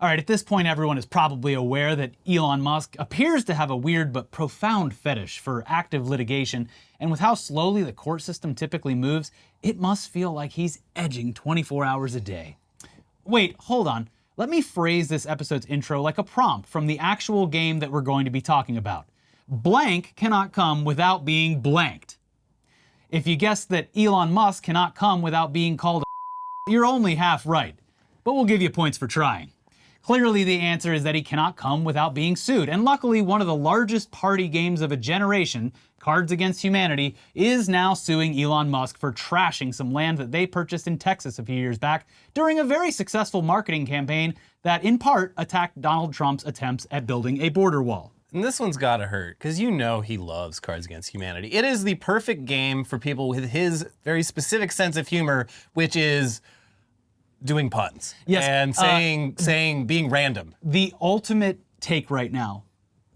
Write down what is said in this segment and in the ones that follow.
All right, at this point, everyone is probably aware that Elon Musk appears to have a weird but profound fetish for active litigation, and with how slowly the court system typically moves, it must feel like he's edging 24 hours a day. Wait, hold on. Let me phrase this episode's intro like a prompt from the actual game that we're going to be talking about. Blank cannot come without being blanked. If you guessed that Elon Musk cannot come without being called a you're only half right, but we'll give you points for trying. Clearly the answer is that he cannot come without being sued, and luckily one of the largest party games of a generation, Cards Against Humanity, is now suing Elon Musk for trashing some land that they purchased in Texas a few years back during a very successful marketing campaign that in part attacked Donald Trump's attempts at building a border wall. And this one's gotta hurt, because you know he loves Cards Against Humanity. It is the perfect game for people with his very specific sense of humor, which is doing puns. Yes, and being random. The ultimate take right now,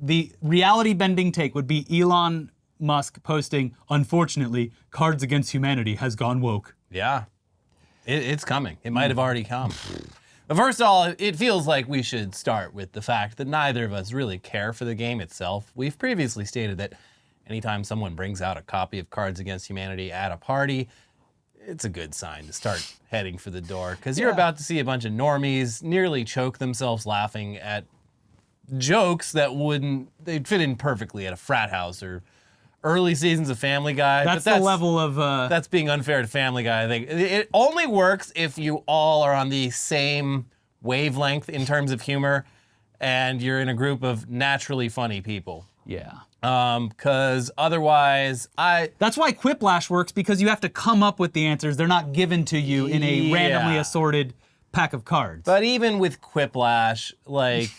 the reality-bending take would be Elon Musk posting, "Unfortunately, Cards Against Humanity has gone woke." Yeah, it's coming. It might have already come. But first of all, it feels like we should start with the fact that neither of us really care for the game itself. We've previously stated that anytime someone brings out a copy of Cards Against Humanity at a party, it's a good sign to start heading for the door, because you're about to see a bunch of normies nearly choke themselves laughing at jokes that they'd fit in perfectly at a frat house or early seasons of Family Guy. That's the level of... That's being unfair to Family Guy, I think. It only works if you all are on the same wavelength in terms of humor and you're in a group of naturally funny people. Yeah. Because otherwise, That's why Quiplash works, because you have to come up with the answers. They're not given to you in a randomly assorted pack of cards. But even with Quiplash, like,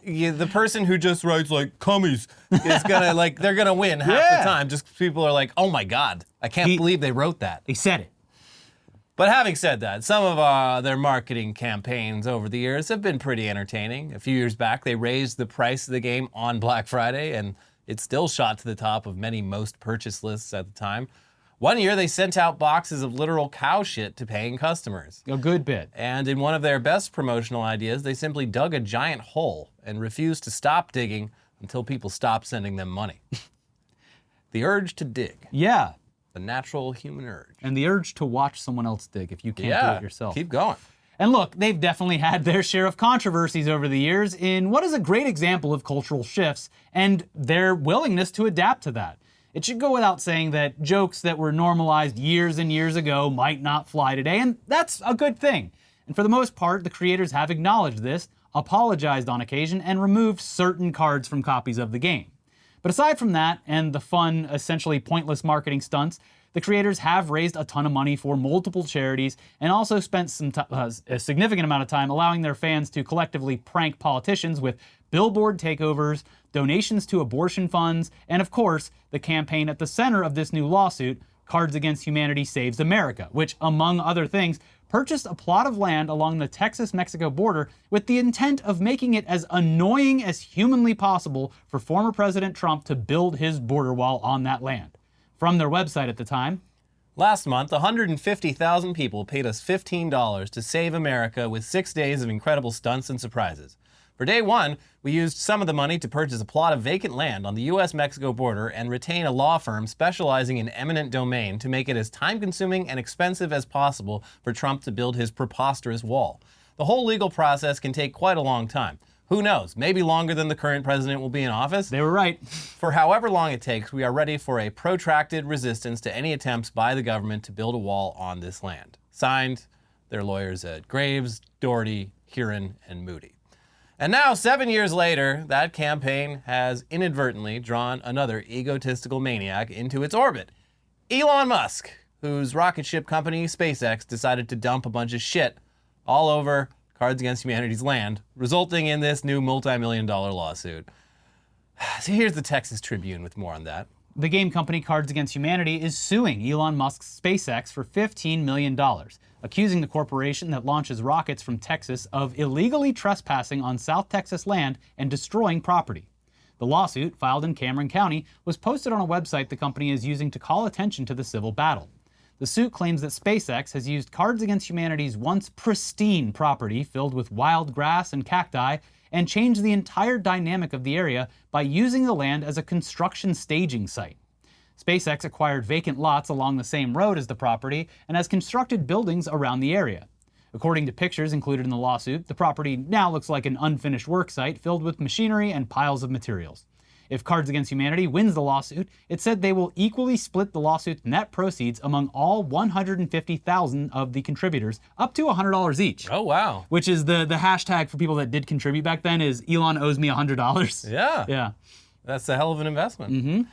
the person who just writes, like, cummies is gonna, like, they're gonna win half the time. Just people are like, oh my God, I can't believe they wrote that. He said it. But having said that, some of their marketing campaigns over the years have been pretty entertaining. A few years back, they raised the price of the game on Black Friday, and it still shot to the top of many most purchased lists at the time. One year, they sent out boxes of literal cow shit to paying customers. A good bit. And in one of their best promotional ideas, they simply dug a giant hole and refused to stop digging until people stopped sending them money. The urge to dig. Yeah. The natural human urge. And the urge to watch someone else dig if you can't do it yourself. Keep going. And look, they've definitely had their share of controversies over the years in what is a great example of cultural shifts and their willingness to adapt to that. It should go without saying that jokes that were normalized years and years ago might not fly today, and that's a good thing. And for the most part, the creators have acknowledged this, apologized on occasion, and removed certain cards from copies of the game. But aside from that, and the fun, essentially pointless marketing stunts, the creators have raised a ton of money for multiple charities and also spent a significant amount of time allowing their fans to collectively prank politicians with billboard takeovers, donations to abortion funds, and of course, the campaign at the center of this new lawsuit, Cards Against Humanity Saves America, which, among other things, purchased a plot of land along the Texas-Mexico border with the intent of making it as annoying as humanly possible for former President Trump to build his border wall on that land. From their website at the time, last month, 150,000 people paid us $15 to save America with 6 days of incredible stunts and surprises. For day one, we used some of the money to purchase a plot of vacant land on the US-Mexico border and retain a law firm specializing in eminent domain to make it as time-consuming and expensive as possible for Trump to build his preposterous wall. The whole legal process can take quite a long time. Who knows, maybe longer than the current president will be in office. They were right. For however long it takes, we are ready for a protracted resistance to any attempts by the government to build a wall on this land. Signed, their lawyers at Graves, Doherty, Huron, and Moody. And now, 7 years later, that campaign has inadvertently drawn another egotistical maniac into its orbit. Elon Musk, whose rocket ship company, SpaceX, decided to dump a bunch of shit all over Cards Against Humanity's land, resulting in this new multi-million-dollar lawsuit. So here's the Texas Tribune with more on that. The game company Cards Against Humanity is suing Elon Musk's SpaceX for $15 million, accusing the corporation that launches rockets from Texas of illegally trespassing on South Texas land and destroying property. The lawsuit, filed in Cameron County, was posted on a website the company is using to call attention to the civil battle. The suit claims that SpaceX has used Cards Against Humanity's once pristine property filled with wild grass and cacti and changed the entire dynamic of the area by using the land as a construction staging site. SpaceX acquired vacant lots along the same road as the property and has constructed buildings around the area. According to pictures included in the lawsuit, the property now looks like an unfinished work site filled with machinery and piles of materials. If Cards Against Humanity wins the lawsuit, it said they will equally split the lawsuit's net proceeds among all 150,000 of the contributors, up to $100 each. Oh, wow. Which is the hashtag for people that did contribute back then is Elon owes me $100. Yeah. Yeah. That's a hell of an investment.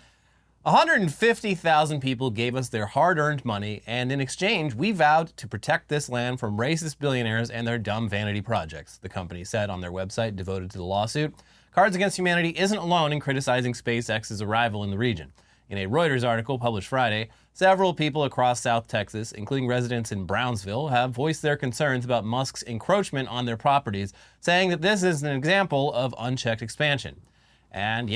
150,000 people gave us their hard-earned money, and in exchange, we vowed to protect this land from racist billionaires and their dumb vanity projects, the company said on their website devoted to the lawsuit. Cards Against Humanity isn't alone in criticizing SpaceX's arrival in the region. In a Reuters article published Friday, several people across South Texas, including residents in Brownsville, have voiced their concerns about Musk's encroachment on their properties, saying that this is an example of unchecked expansion. And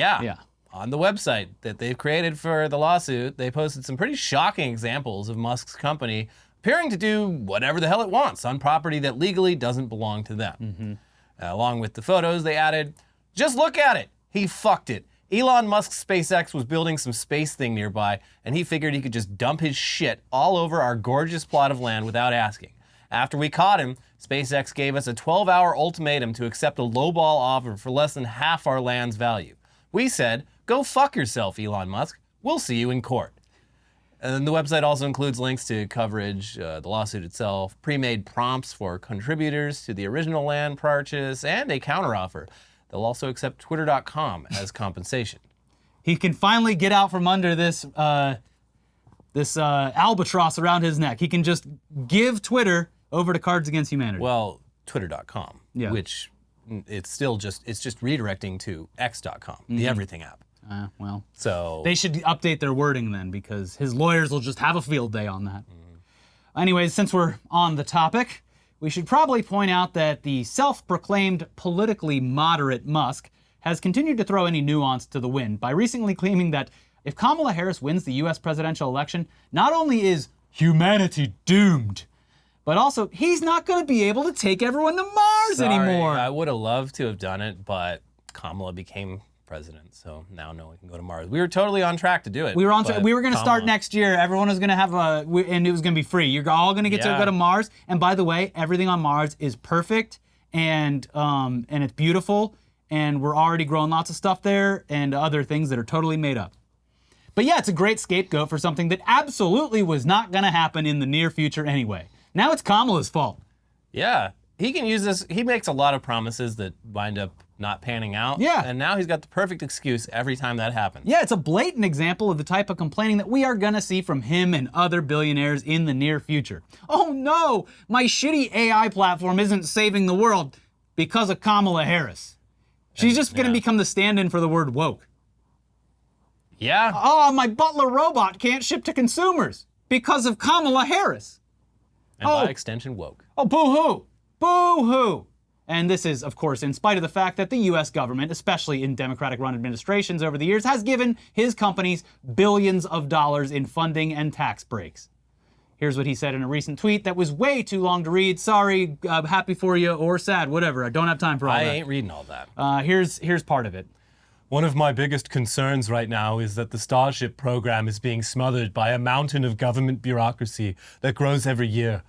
on the website that they've created for the lawsuit, they posted some pretty shocking examples of Musk's company appearing to do whatever the hell it wants on property that legally doesn't belong to them. Along with the photos, they added, "Just look at it. He fucked it. Elon Musk's SpaceX was building some space thing nearby, and he figured he could just dump his shit all over our gorgeous plot of land without asking. After we caught him, SpaceX gave us a 12-hour ultimatum to accept a lowball offer for less than half our land's value. We said, go fuck yourself, Elon Musk. We'll see you in court." And then the website also includes links to coverage, the lawsuit itself, pre-made prompts for contributors to the original land purchase, and a counteroffer. They'll also accept Twitter.com as compensation. He can finally get out from under this albatross around his neck. He can just give Twitter over to Cards Against Humanity. Well, Twitter.com, which it's just redirecting to X.com, the everything app. So they should update their wording then, because his lawyers will just have a field day on that. Anyways, since we're on the topic, we should probably point out that the self-proclaimed politically moderate Musk has continued to throw any nuance to the wind by recently claiming that if Kamala Harris wins the US presidential election, not only is humanity doomed, but also he's not going to be able to take everyone to Mars anymore. I would have loved to have done it, but Kamala became president, so now no one can go to Mars. We were totally on track to do it. We were on track. We were going to start next year. Everyone was going to have and it was going to be free. You're all going to get to go to Mars. And by the way, everything on Mars is perfect and it's beautiful. And we're already growing lots of stuff there and other things that are totally made up. But yeah, it's a great scapegoat for something that absolutely was not going to happen in the near future anyway. Now it's Kamala's fault. Yeah, he can use this. He makes a lot of promises that wind up not panning out. Yeah. And now he's got the perfect excuse every time that happens. Yeah, it's a blatant example of the type of complaining that we are gonna see from him and other billionaires in the near future. Oh no, my shitty AI platform isn't saving the world because of Kamala Harris. She's just gonna become the stand-in for the word woke. Yeah. Oh, my butler robot can't ship to consumers because of Kamala Harris. And by extension, woke. Oh, boo-hoo. Boo-hoo. And this is, of course, in spite of the fact that the US government, especially in Democratic-run administrations over the years, has given his companies billions of dollars in funding and tax breaks. Here's what he said in a recent tweet that was way too long to read. Sorry, happy for you or sad, whatever. I don't have time for all that. I ain't reading all that. Here's part of it. One of my biggest concerns right now is that the Starship program is being smothered by a mountain of government bureaucracy that grows every year.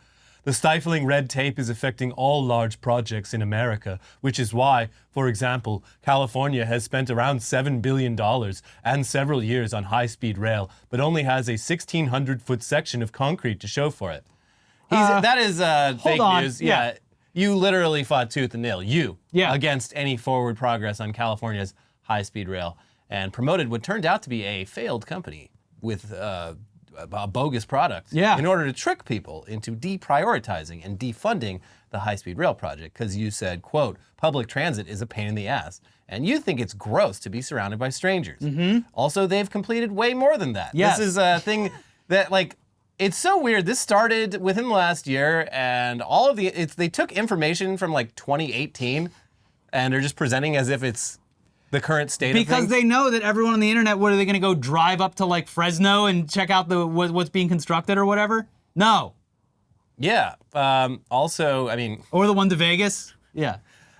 The stifling red tape is affecting all large projects in America, which is why, for example, California has spent around $7 billion and several years on high-speed rail, but only has a 1,600-foot section of concrete to show for it. That is fake news. Yeah. You literally fought tooth and nail, Yeah. against any forward progress on California's high-speed rail and promoted what turned out to be a failed company with a bogus product in order to trick people into deprioritizing and defunding the high-speed rail project because you said, quote, public transit is a pain in the ass. And you think it's gross to be surrounded by strangers. Also, they've completed way more than that. Yes. This is a thing that, like, it's so weird. This started within the last year, and all of they took information from, like, 2018, and they're just presenting as if it's the current state of things. Because they know that everyone on the internet, what are they going to go drive up to like Fresno and check out what's being constructed or whatever? No. Yeah. Also, I mean, Or the one to Vegas? Yeah.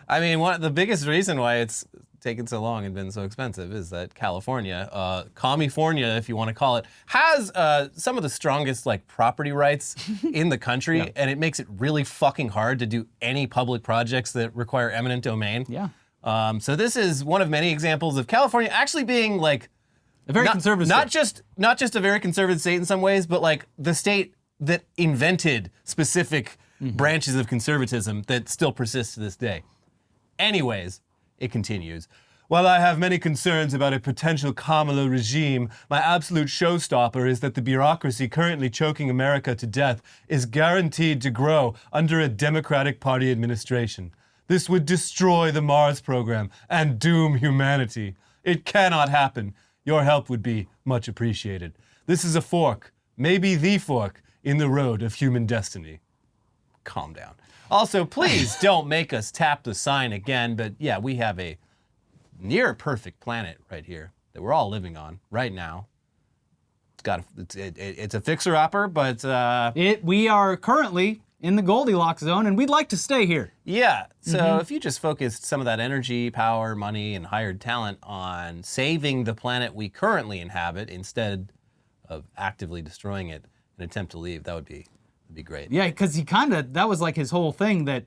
the biggest reason why it's taken so long and been so expensive is that California, California, if you want to call it, has some of the strongest like property rights in the country, and it makes it really fucking hard to do any public projects that require eminent domain. Yeah. So this is one of many examples of California actually being like A very conservative state. not just a very conservative state in some ways, but like the state that invented specific branches of conservatism that still persist to this day. Anyways, it continues. While I have many concerns about a potential Kamala regime, my absolute showstopper is that the bureaucracy currently choking America to death is guaranteed to grow under a Democratic Party administration. This would destroy the Mars program and doom humanity. It cannot happen. Your help would be much appreciated. This is a fork, maybe the fork, in the road of human destiny. Calm down. Also, please don't make us tap the sign again, but yeah, we have a near perfect planet right here that we're all living on right now. It's a fixer-upper, but We are currently in the Goldilocks zone, and we'd like to stay here. yeah. So if you just focused some of that energy, power, money, and hired talent on saving the planet we currently inhabit instead of actively destroying it in an attempt to leave, that'd be great. Yeah, because that was like his whole thing that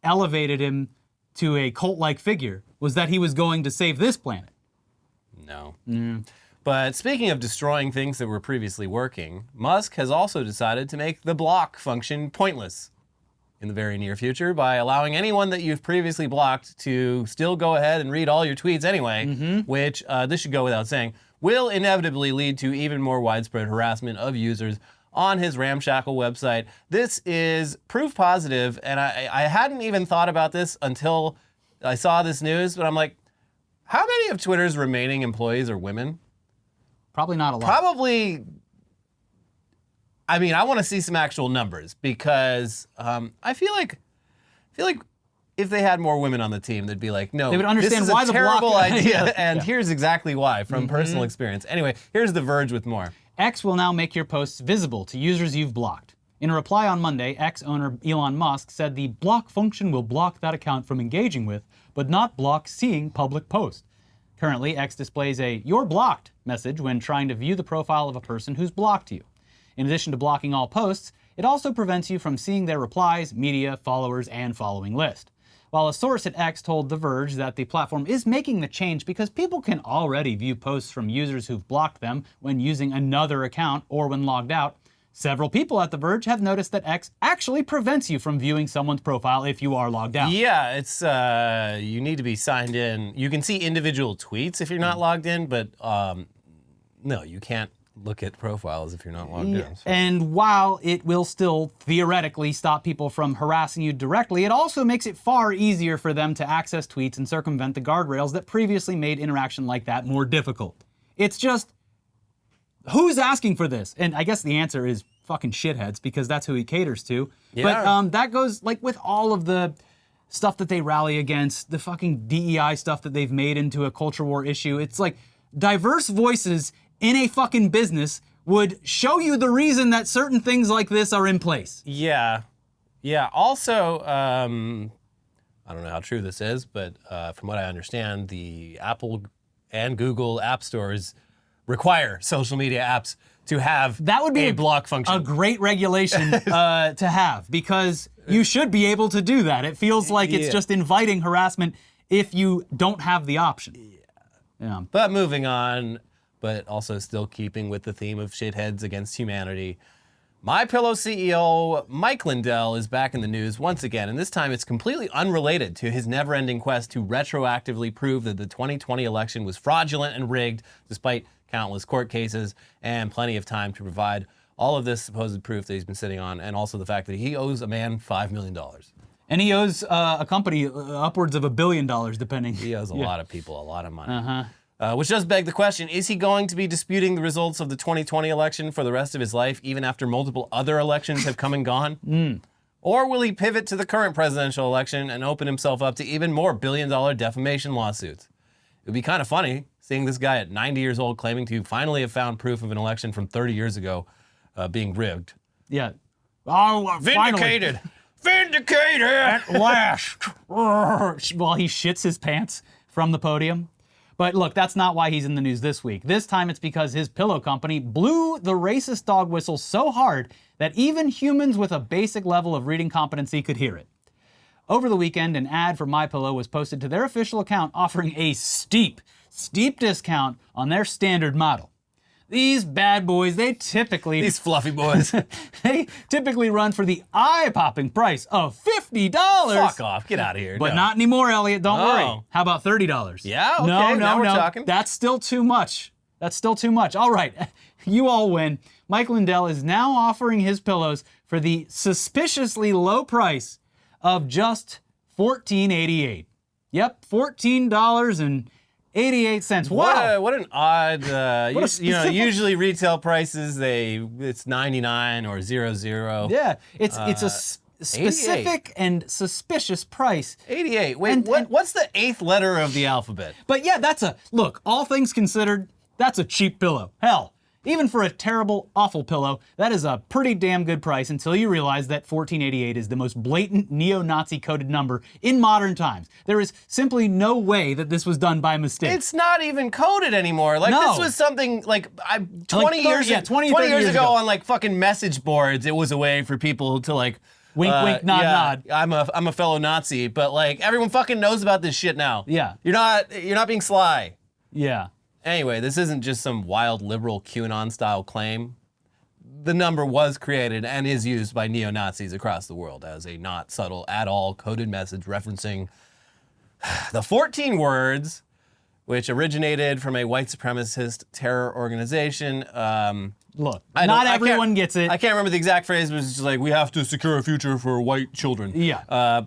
elevated him to a cult-like figure, was that he was going to save this planet. No. But speaking of destroying things that were previously working, Musk has also decided to make the block function pointless in the very near future by allowing anyone that you've previously blocked to still go ahead and read all your tweets anyway, which, this should go without saying, will inevitably lead to even more widespread harassment of users on his ramshackle website. This is proof positive, and I hadn't even thought about this until I saw this news, but I'm like, how many of Twitter's remaining employees are women? Probably not a lot. Probably, I mean, I want to see some actual numbers because I feel like if they had more women on the team, they'd be like, no, They would understand this is why a the terrible block- idea, Yeah. and here's exactly why from personal experience. Anyway, here's The Verge with more. X will now make your posts visible to users you've blocked. In a reply on Monday, X owner Elon Musk said the block function will block that account from engaging with, but not block seeing public posts. Currently, X displays a "You're blocked" message when trying to view the profile of a person who's blocked you. In addition to blocking all posts, it also prevents you from seeing their replies, media, followers, and following list. While a source at X told The Verge that the platform is making the change because people can already view posts from users who've blocked them when using another account or when logged out, several people at The Verge have noticed that X actually prevents you from viewing someone's profile if you are logged out. Yeah, it's you need to be signed in. You can see individual tweets if you're not logged in, but no, you can't look at profiles if you're not logged in. So. And while it will still theoretically stop people from harassing you directly, it also makes it far easier for them to access tweets and circumvent the guardrails that previously made interaction like that more difficult. It's just, who's asking for this? And I guess the answer is fucking shitheads, because that's who he caters to. Yeah. But that goes like with all of the stuff that they rally against, the fucking DEI stuff that they've made into a culture war issue. It's like diverse voices in a fucking business would show you the reason that certain things like this are in place. Yeah. Yeah. Also, I don't know how true this is, but from what I understand, the Apple and Google app stores require social media apps to have That would be a block function. A great regulation to have, because you should be able to do that. It feels like it's Yeah. just inviting harassment if you don't have the option. Yeah. But moving on, but also still keeping with the theme of shitheads against humanity, MyPillow CEO Mike Lindell is back in the news once again, and this time it's completely unrelated to his never-ending quest to retroactively prove that the 2020 election was fraudulent and rigged, despite countless court cases and plenty of time to provide all of this supposed proof that he's been sitting on, and also the fact that he owes a man $5 million. And he owes a company upwards of $1 billion, depending. He owes a lot of people a lot of money. Which does beg the question, is he going to be disputing the results of the 2020 election for the rest of his life, even after multiple other elections have come and gone? Or will he pivot to the current presidential election and open himself up to even more billion-dollar defamation lawsuits? It would be kind of funny seeing this guy at 90 years old claiming to finally have found proof of an election from 30 years ago being rigged. Yeah. Oh, Vindicated. Vindicated. At last. While he shits his pants from the podium. But look, that's not why he's in the news this week. This time it's because his pillow company blew the racist dog whistle so hard that even humans with a basic level of reading competency could hear it. Over the weekend, an ad for MyPillow was posted to their official account offering a steep discount on their standard model. These bad boys, These fluffy boys. they typically run for the eye-popping price of $50. Fuck off. Get out of here. But No. not anymore, Elliot. Don't Oh. worry. How about $30? Yeah, okay, No, now we're talking. That's still too much. All right, you all win. Mike Lindell is now offering his pillows for the suspiciously low price of just $14.88. Yep, $14.88. Wow. What an odd, specific- usually retail prices, it's 99 or 00. Yeah, it's a specific and suspicious price. 88. Wait, And- what's the 8th letter of the alphabet? But yeah, look, all things considered, that's a cheap pillow. Hell, even for a terrible, awful pillow, that is a pretty damn good price until you realize that 1488 is the most blatant neo-Nazi coded number in modern times. There is simply no way that this was done by mistake. It's not even coded anymore. Like, No. this was something, 20 years ago on, fucking message boards, it was a way for people to, Wink, wink, nod, nod. I'm a fellow Nazi, but, everyone fucking knows about this shit now. Yeah. You're not being sly. Yeah. Anyway, this isn't just some wild liberal QAnon-style claim. The number was created and is used by neo-Nazis across the world as a not subtle at all coded message referencing the 14 words, which originated from a white supremacist terror organization. Look, not everyone gets it. I can't remember the exact phrase, but it's just like, we have to secure a future for white children. Yeah.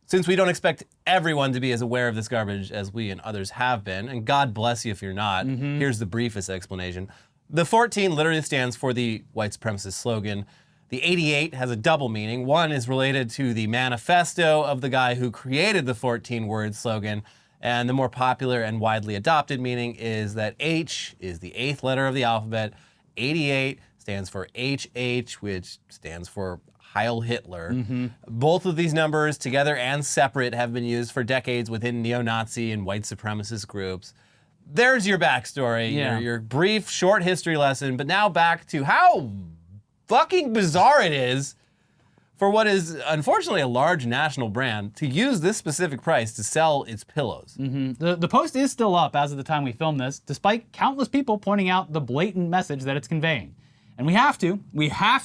Since we don't expect everyone to be as aware of this garbage as we and others have been, and God bless you if you're not, here's the briefest explanation. The 14 literally stands for the white supremacist slogan. The 88 has a double meaning. One is related to the manifesto of the guy who created the 14-word slogan, and the more popular and widely adopted meaning is that H is the 8th letter of the alphabet. 88 stands for HH, which stands for Heil Hitler. Both of these numbers, together and separate, have been used for decades within neo-Nazi and white supremacist groups. There's your backstory, your brief, short history lesson, but now back to how fucking bizarre it is for what is unfortunately a large national brand to use this specific price to sell its pillows. The post is still up as of the time we film this, despite countless people pointing out the blatant message that it's conveying. And we have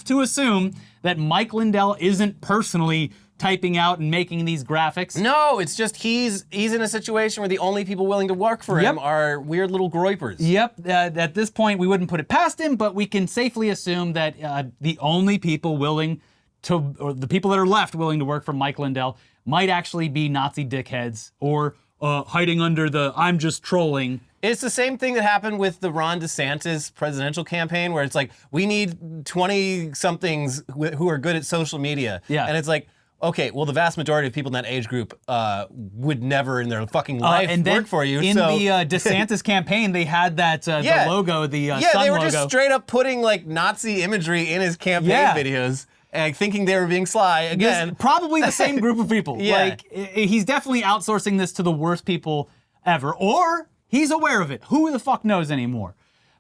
to assume that Mike Lindell isn't personally typing out and making these graphics. No, it's just he's in a situation where the only people willing to work for him are weird little groypers. Yep, at this point we wouldn't put it past him, but we can safely assume that the only people or the people that are left willing to work for Mike Lindell might actually be Nazi dickheads or hiding under the I'm just trolling. It's the same thing that happened with the Ron DeSantis presidential campaign, where it's like, we need 20-somethings who are good at social media. Yeah. And it's like, okay, well, the vast majority of people in that age group would never in their fucking life and then work for you. In the DeSantis campaign, they had that the logo, the sun they were logo. just straight up putting Nazi imagery in his campaign videos. And thinking they were being sly again. Probably the same group of people. Yeah. He's definitely outsourcing this to the worst people ever, or he's aware of it. Who the fuck knows anymore?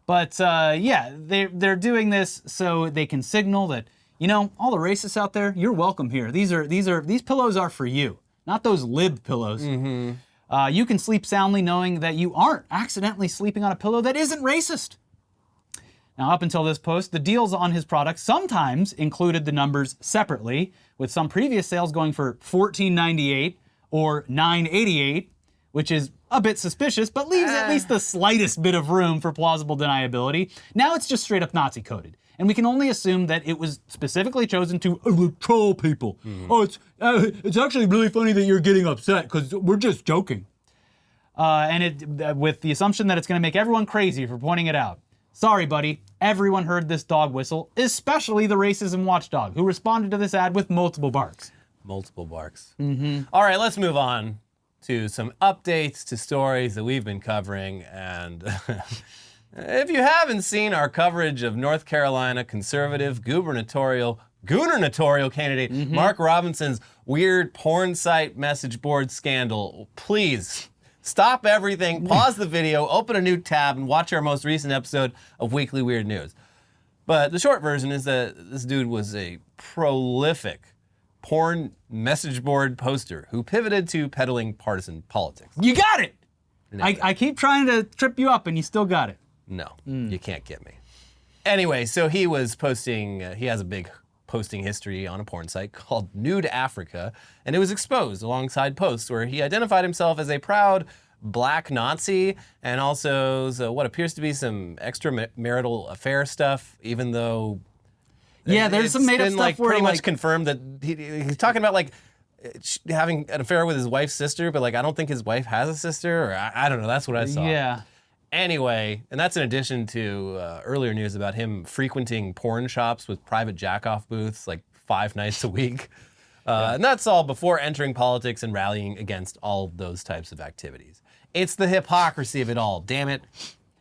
But they're doing this so they can signal that, all the racists out there, you're welcome here. These pillows are for you, not those lib pillows. You can sleep soundly knowing that you aren't accidentally sleeping on a pillow that isn't racist. Now, up until this post, the deals on his products sometimes included the numbers separately, with some previous sales going for $14.98 or $9.88, which is a bit suspicious, but leaves at least the slightest bit of room for plausible deniability. Now it's just straight up Nazi coded, and we can only assume that it was specifically chosen to troll people. Oh, it's actually really funny that you're getting upset because we're just joking. With the assumption that it's going to make everyone crazy for pointing it out. Sorry, buddy. Everyone heard this dog whistle, especially the racism watchdog, who responded to this ad with multiple barks. Multiple barks. All right, let's move on to some updates to stories that we've been covering. And If you haven't seen our coverage of North Carolina conservative gubernatorial candidate Mark Robinson's weird porn site message board scandal, please stop everything, pause the video, open a new tab, and watch our most recent episode of Weekly Weird News. But the short version is that this dude was a prolific porn message board poster who pivoted to peddling partisan politics. You got it! I keep trying to trip you up and you still got it. No, you can't get me. Anyway, so he was posting, he has a big posting history on a porn site called Nude Africa, and it was exposed alongside posts where he identified himself as a proud black Nazi and also what appears to be some extramarital affair stuff, even though there's some made up been, stuff like, where pretty much confirmed that he's talking about like having an affair with his wife's sister, but like I don't think his wife has a sister, or I don't know, that's what I saw. Yeah. Anyway, and that's in addition to earlier news about him frequenting porn shops with private jack-off booths like 5 nights a week. And that's all before entering politics and rallying against all of those types of activities. It's the hypocrisy of it all, damn it.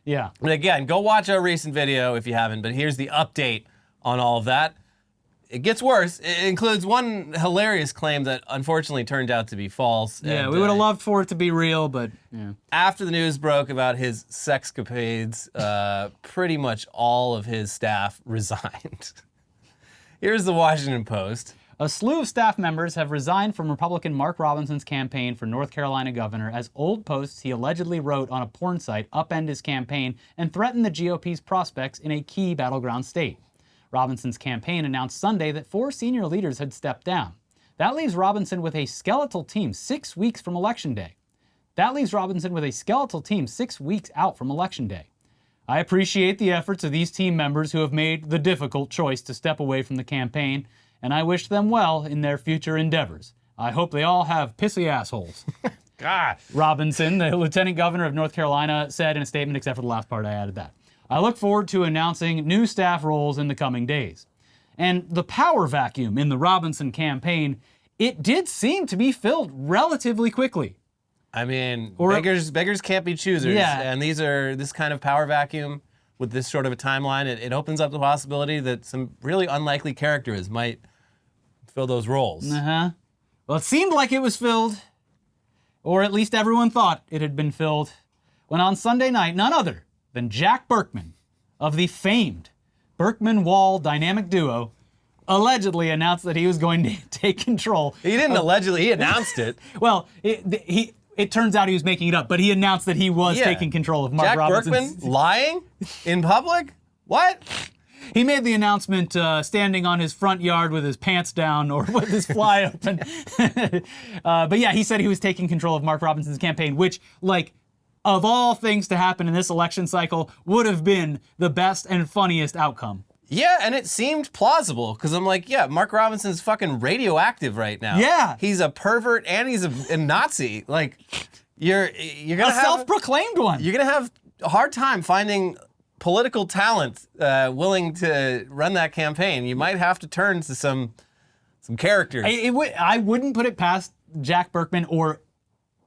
Yeah. And again, go watch our recent video if you haven't, but here's the update on all of that. It gets worse. It includes one hilarious claim that unfortunately turned out to be false. Yeah, and, we would have loved for it to be real, but yeah. After the news broke about his sexcapades, pretty much all of his staff resigned. Here's the Washington Post. A slew of staff members have resigned from Republican Mark Robinson's campaign for North Carolina governor as old posts he allegedly wrote on a porn site upend his campaign and threaten the GOP's prospects in a key battleground state. Robinson's campaign announced Sunday that 4 senior leaders had stepped down. That leaves Robinson with a skeletal team 6 weeks from Election Day. I appreciate the efforts of these team members who have made the difficult choice to step away from the campaign, and I wish them well in their future endeavors. I hope they all have pissy assholes. God. Robinson, the lieutenant governor of North Carolina, said in a statement, except for the last part, I added that. I look forward to announcing new staff roles in the coming days. And the power vacuum in the Robinson campaign, it did seem to be filled relatively quickly. I mean, beggars can't be choosers. Yeah. And this kind of power vacuum with this sort of a timeline, it opens up the possibility that some really unlikely characters might fill those roles. Well, it seemed like it was filled, or at least everyone thought it had been filled, when on Sunday night, none other than Jack Burkman of the famed Burkman-Wall dynamic duo allegedly announced that he was going to take control. He didn't allegedly, he announced it. Well, it turns out he was making it up, but he announced that he was taking control of Mark Jack Robinson's... Burkman lying in public? What? He made the announcement standing on his front yard with his pants down or with his fly open. But yeah, he said he was taking control of Mark Robinson's campaign, which, like, of all things to happen in this election cycle, would have been the best and funniest outcome. Yeah, and it seemed plausible, because I'm like, yeah, Mark Robinson's fucking radioactive right now. Yeah. He's a pervert and he's a Nazi. Like, you're gonna A self-proclaimed one. You're gonna have a hard time finding political talent willing to run that campaign. You might have to turn to some characters. I wouldn't put it past Jack Burkman or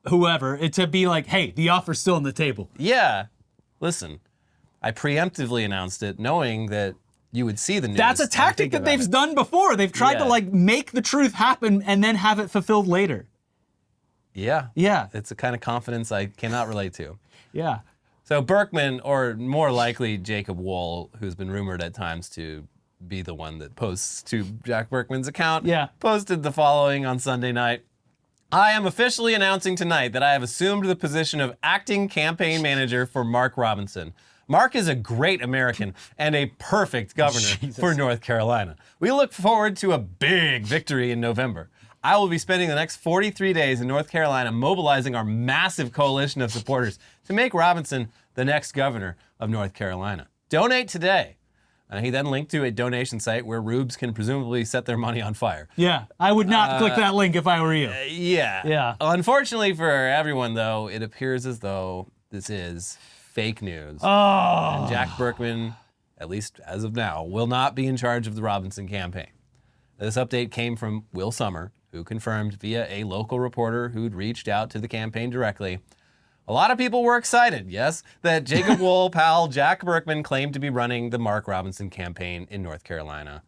whoever to be like, hey, the offer's still on the table. Yeah. Listen, I preemptively announced it knowing that you would see the news. That's a tactic that they've done before. They've tried to like make the truth happen and then have it fulfilled later. Yeah. Yeah. It's a kind of confidence I cannot relate to. Yeah. So Burkman, or more likely Jacob Wohl, who's been rumored at times to be the one that posts to Jack Burkman's account, posted the following on Sunday night. I am officially announcing tonight that I have assumed the position of acting campaign manager for Mark Robinson. Mark is a great American and a perfect governor for North Carolina. We look forward to a big victory in November. I will be spending the next 43 days in North Carolina mobilizing our massive coalition of supporters to make Robinson the next governor of North Carolina. Donate today. He then linked to a donation site where rubes can presumably set their money on fire. Yeah, I would not click that link if I were you. Yeah. Unfortunately for everyone, though, it appears as though this is fake news. Oh. And Jack Burkman, at least as of now, will not be in charge of the Robinson campaign. This update came from Will Sommer, who confirmed via a local reporter who'd reached out to the campaign directly. A lot of people were excited, yes, that Jacob Wool pal Jack Burkman claimed to be running the Mark Robinson campaign in North Carolina,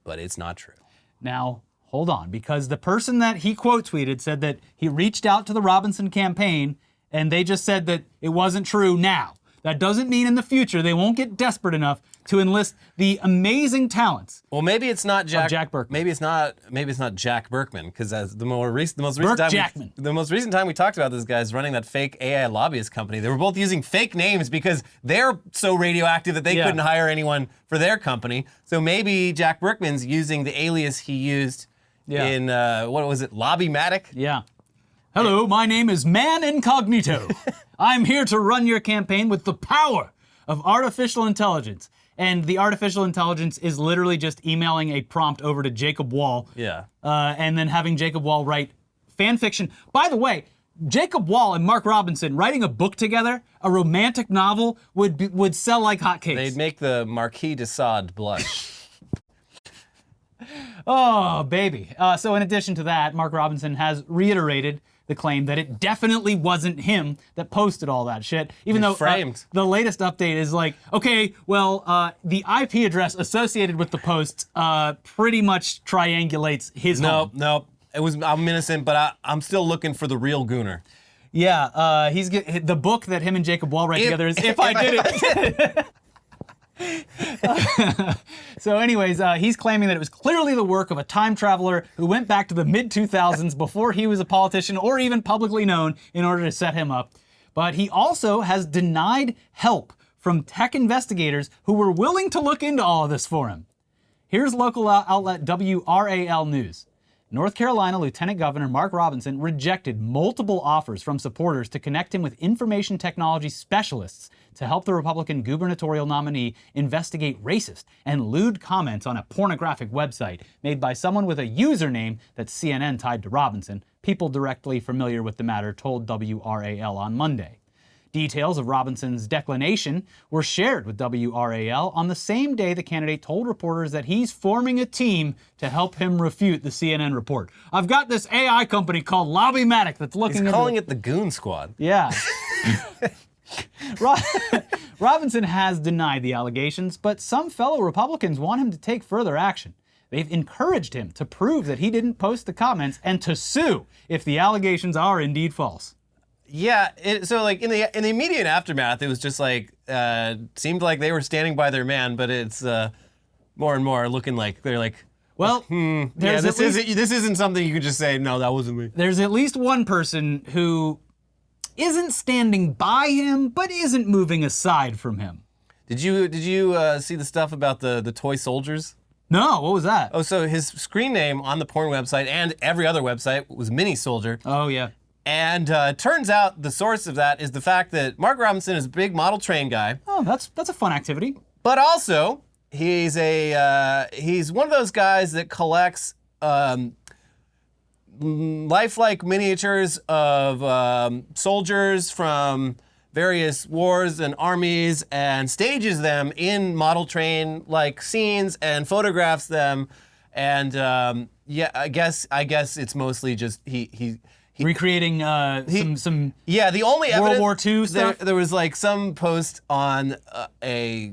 but it's not true. Now, hold on, because the person that he quote tweeted said that he reached out to the Robinson campaign and they just said that it wasn't true now. That doesn't mean in the future they won't get desperate enough to enlist the amazing talents. Well, maybe it's not Jack Burkman. Maybe it's not Jack Burkman, because as the most recent time we talked about this guy's running that fake AI lobbyist company. They were both using fake names because they're so radioactive that they couldn't hire anyone for their company. So maybe Jack Burkman's using the alias he used in what was it, Lobbymatic? Yeah. Hello, my name is Man Incognito. I'm here to run your campaign with the power of artificial intelligence. And the artificial intelligence is literally just emailing a prompt over to Jacob Wall. Yeah. And then having Jacob Wall write fan fiction. By the way, Jacob Wall and Mark Robinson writing a book together, a romantic novel, would sell like hotcakes. They'd make the Marquis de Sade blush. Oh, baby. So in addition to that, Mark Robinson has reiterated the claim that it definitely wasn't him that posted all that shit. Even though framed. The latest update is like, okay, well, the IP address associated with the post pretty much triangulates his home. Nope. I'm innocent, but I'm still looking for the real Gooner. Yeah, the book that him and Jacob Wall write together is If I Did It. So anyways, he's claiming that it was clearly the work of a time traveler who went back to the mid-2000s before he was a politician or even publicly known in order to set him up. But he also has denied help from tech investigators who were willing to look into all of this for him. Here's local outlet WRAL News. North Carolina Lieutenant Governor Mark Robinson rejected multiple offers from supporters to connect him with information technology specialists to help the Republican gubernatorial nominee investigate racist and lewd comments on a pornographic website made by someone with a username that CNN tied to Robinson. People directly familiar with the matter told WRAL on Monday. Details of Robinson's declination were shared with WRAL on the same day the candidate told reporters that he's forming a team to help him refute the CNN report. I've got this AI company called Lobbymatic that's looking into... He's calling it the Goon Squad. Yeah. Robinson has denied the allegations, but some fellow Republicans want him to take further action. They've encouraged him to prove that he didn't post the comments and to sue if the allegations are indeed false. Yeah, so like in the immediate aftermath, it was just like seemed like they were standing by their man, but it's more and more looking like they're like, well, this isn't something you could just say, no, that wasn't me. There's at least one person who isn't standing by him, but isn't moving aside from him. Did you see the stuff about the toy soldiers? No, what was that? Oh, so his screen name on the porn website and every other website was Mini Soldier. Oh yeah. And turns out the source of that is the fact that Mark Robinson is a big model train guy. Oh, that's a fun activity. But also, he's one of those guys that collects lifelike miniatures of soldiers from various wars and armies and stages them in model train like scenes and photographs them. And I guess it's mostly just he recreating some the only World evidence, War II stuff. There was like some post on a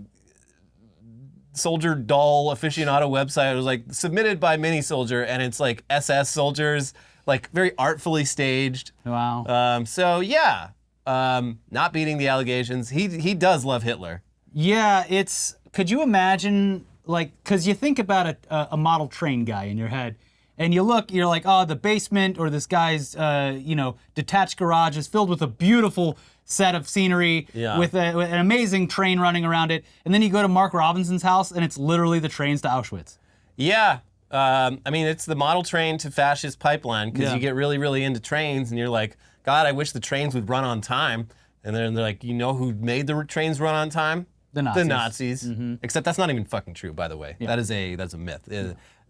soldier doll aficionado website. It was like submitted by Mini Soldier, and it's like SS soldiers, like very artfully staged. Wow. So yeah, not beating the allegations. He does love Hitler. Yeah, could you imagine, like, because you think about a model train guy in your head, and you're like, oh, the basement or this guy's, detached garage is filled with a beautiful set of scenery with an amazing train running around it. And then you go to Mark Robinson's house, and it's literally the trains to Auschwitz. Yeah. It's the model train to fascist pipeline, because you get really, really into trains, and you're like, God, I wish the trains would run on time. And then they're like, you know who made the trains run on time? The Nazis. The Nazis. Mm-hmm. Except that's not even fucking true, by the way. Yeah. That's a myth.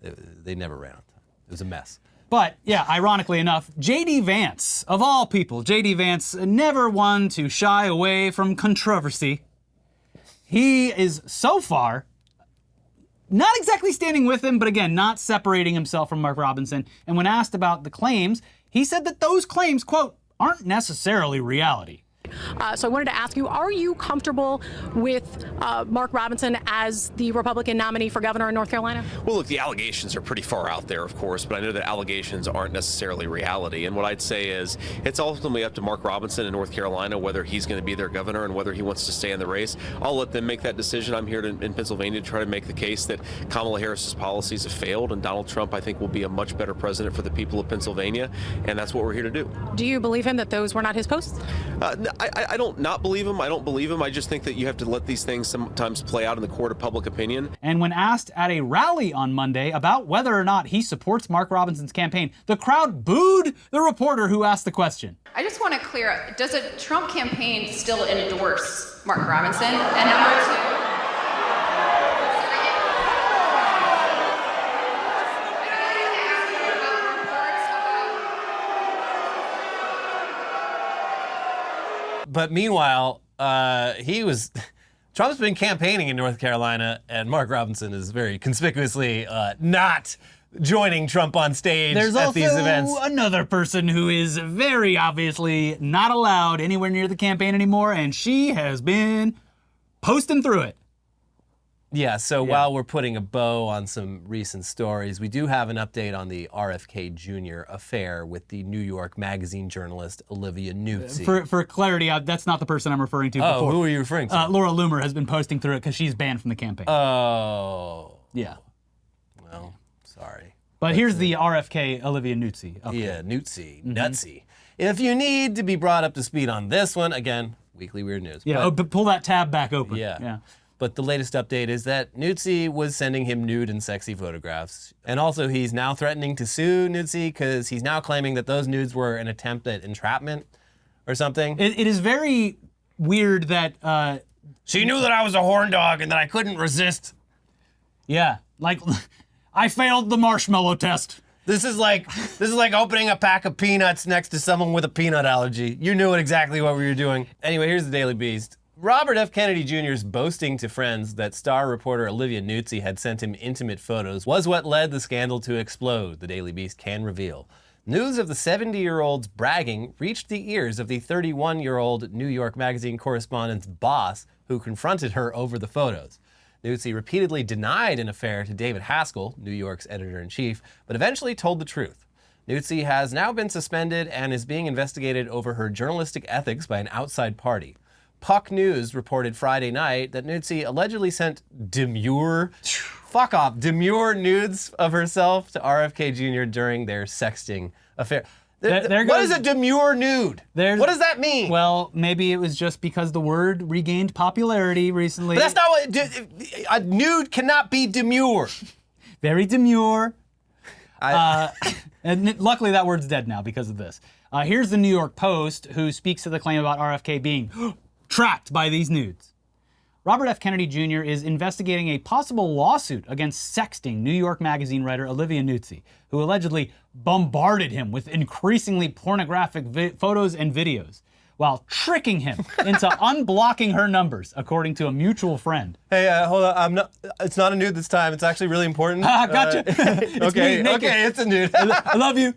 They never ran on time. It was a mess. But, yeah, ironically enough, J.D. Vance, of all people, J.D. Vance, never one to shy away from controversy. He is so far not exactly standing with him, but again, not separating himself from Mark Robinson. And when asked about the claims, he said that those claims, quote, aren't necessarily reality. So I wanted to ask you, are you comfortable with Mark Robinson as the Republican nominee for governor in North Carolina? Well, look, the allegations are pretty far out there, of course, but I know that allegations aren't necessarily reality. And what I'd say is it's ultimately up to Mark Robinson in North Carolina whether he's going to be their governor and whether he wants to stay in the race. I'll let them make that decision. I'm here in Pennsylvania to try to make the case that Kamala Harris's policies have failed, and Donald Trump, I think, will be a much better president for the people of Pennsylvania, and that's what we're here to do. Do you believe him that those were not his posts? I don't not believe him. I don't believe him. I just think that you have to let these things sometimes play out in the court of public opinion. And when asked at a rally on Monday about whether or not he supports Mark Robinson's campaign, the crowd booed the reporter who asked the question. I just want to clear up, does a Trump campaign still endorse Mark Robinson? And number two, But meanwhile, Trump's been campaigning in North Carolina, and Mark Robinson is very conspicuously not joining Trump on stage at these events. There's also another person who is very obviously not allowed anywhere near the campaign anymore, and she has been posting through it. Yeah, so while we're putting a bow on some recent stories, we do have an update on the RFK Jr. affair with the New York Magazine journalist Olivia Nuzzi. For clarity, that's not the person I'm referring to Oh, before. who are you referring to? Laura Loomer has been posting through it because she's banned from the campaign. Oh. Yeah. Well, sorry. But here's the RFK Olivia Nuzzi update. Yeah, Nuzzi, nutsy. If you need to be brought up to speed on this one, again, Weekly Weird News. Yeah, but pull that tab back open. Yeah. But the latest update is that Nuzzi was sending him nude and sexy photographs. And also he's now threatening to sue Nuzzi because he's now claiming that those nudes were an attempt at entrapment or something. It is very weird that... she knew that I was a horn dog and that I couldn't resist. Yeah, like, I failed the marshmallow test. This is like opening a pack of peanuts next to someone with a peanut allergy. You knew exactly what we were doing. Anyway, here's the Daily Beast. Robert F. Kennedy Jr.'s boasting to friends that star reporter Olivia Nuzzi had sent him intimate photos was what led the scandal to explode, the Daily Beast can reveal. News of the 70-year-old's bragging reached the ears of the 31-year-old New York Magazine correspondent's boss, who confronted her over the photos. Nuzzi repeatedly denied an affair to David Haskell, New York's editor-in-chief, but eventually told the truth. Nuzzi has now been suspended and is being investigated over her journalistic ethics by an outside party. Puck News reported Friday night that Nuzzi allegedly sent demure nudes of herself to RFK Jr. during their sexting affair. What is a demure nude? What does that mean? Well, maybe it was just because the word regained popularity recently. But that's not what, a nude cannot be demure. Very demure. And luckily that word's dead now because of this. Here's the New York Post, who speaks to the claim about RFK being tracked by these nudes. Robert F. Kennedy Jr. is investigating a possible lawsuit against sexting New York Magazine writer Olivia Nuzzi, who allegedly bombarded him with increasingly pornographic photos and videos, while tricking him into unblocking her numbers, according to a mutual friend. Hey, hold on. It's not a nude this time. It's actually really important. Gotcha. Okay, it's a nude. I love you.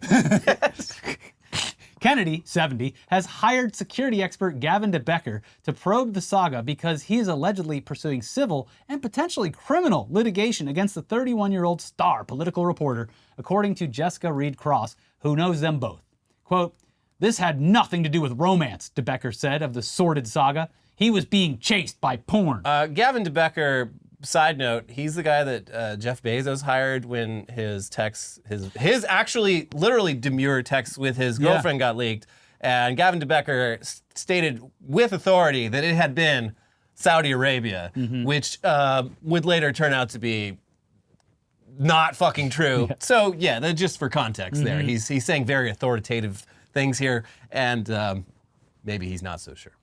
Kennedy, 70, has hired security expert Gavin DeBecker to probe the saga because he is allegedly pursuing civil and potentially criminal litigation against the 31-year-old star political reporter, according to Jessica Reed Cross, who knows them both. Quote, "This had nothing to do with romance," DeBecker said of the sordid saga. "He was being chased by porn." Gavin DeBecker, side note, he's the guy that Jeff Bezos hired when his texts, his actually literally demure texts with his girlfriend got leaked. And Gavin DeBecker stated with authority that it had been Saudi Arabia, which would later turn out to be not fucking true. So yeah, just for context there. He's saying very authoritative things here, and maybe he's not so sure.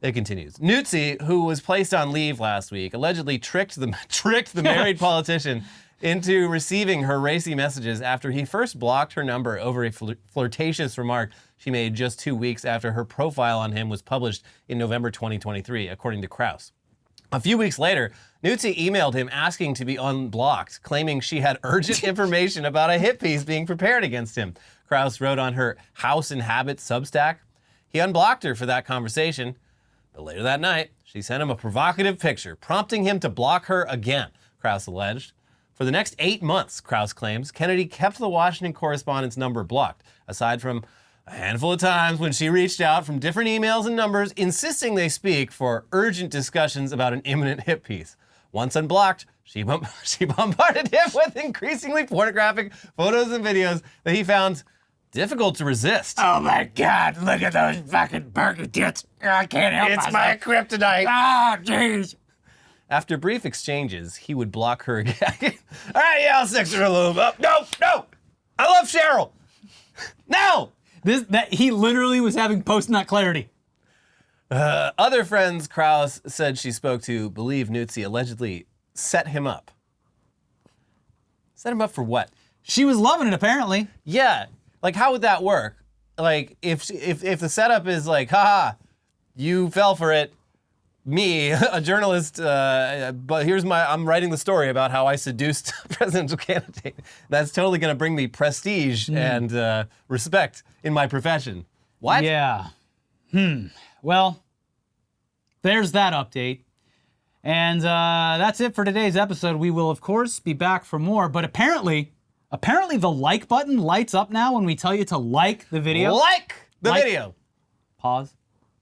It continues. Nuzzi, who was placed on leave last week, allegedly tricked the married politician into receiving her racy messages after he first blocked her number over a flirtatious remark she made just 2 weeks after her profile on him was published in November 2023, according to Krauss. A few weeks later, Nuzzi emailed him asking to be unblocked, claiming she had urgent information about a hit piece being prepared against him. Krauss wrote on her House and Habit Substack, He unblocked her for that conversation, but later that night, she sent him a provocative picture, prompting him to block her again, Krause alleged. For the next 8 months, Krause claims, Kennedy kept the Washington correspondent's number blocked, aside from a handful of times when she reached out from different emails and numbers, insisting they speak for urgent discussions about an imminent hit piece. Once unblocked, she bombarded him with increasingly pornographic photos and videos that he found difficult to resist. Oh my God, look at those fucking burger tits. I can't help myself. It's my kryptonite. Ah, jeez. After brief exchanges, he would block her again. All right, yeah, I'll sex her a little bit. No, I love Cheryl. No. He literally was having post-nut clarity. Other friends Krause said she spoke to believe Nuzzi allegedly set him up. Set him up for what? She was loving it, apparently. Yeah, like how would that work? Like if the setup is like, haha, you fell for it. Me, a journalist, but I'm writing the story about how I seduced a presidential candidate. That's totally going to bring me prestige and respect in my profession. What? Yeah. Well, there's that update. And that's it for today's episode. We will, of course, be back for more. But apparently the like button lights up now when we tell you to like the video. Like the video. Pause.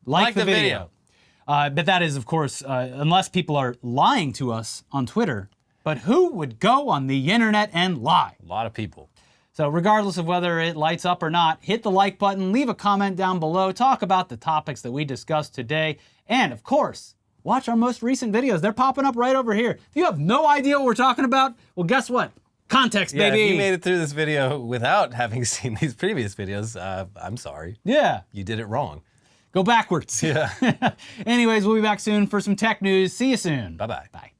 Like the video. But that is, of course, unless people are lying to us on Twitter. But who would go on the internet and lie? A lot of people. So regardless of whether it lights up or not, hit the like button, leave a comment down below, talk about the topics that we discussed today, and of course, watch our most recent videos. They're popping up right over here. If you have no idea what we're talking about, well, guess what? Context, Yeah, baby. if you made it through this video without having seen these previous videos, I'm sorry. Yeah. You did it wrong. Go backwards. Yeah. Anyways, we'll be back soon for some tech news. See you soon. Bye-bye. Bye.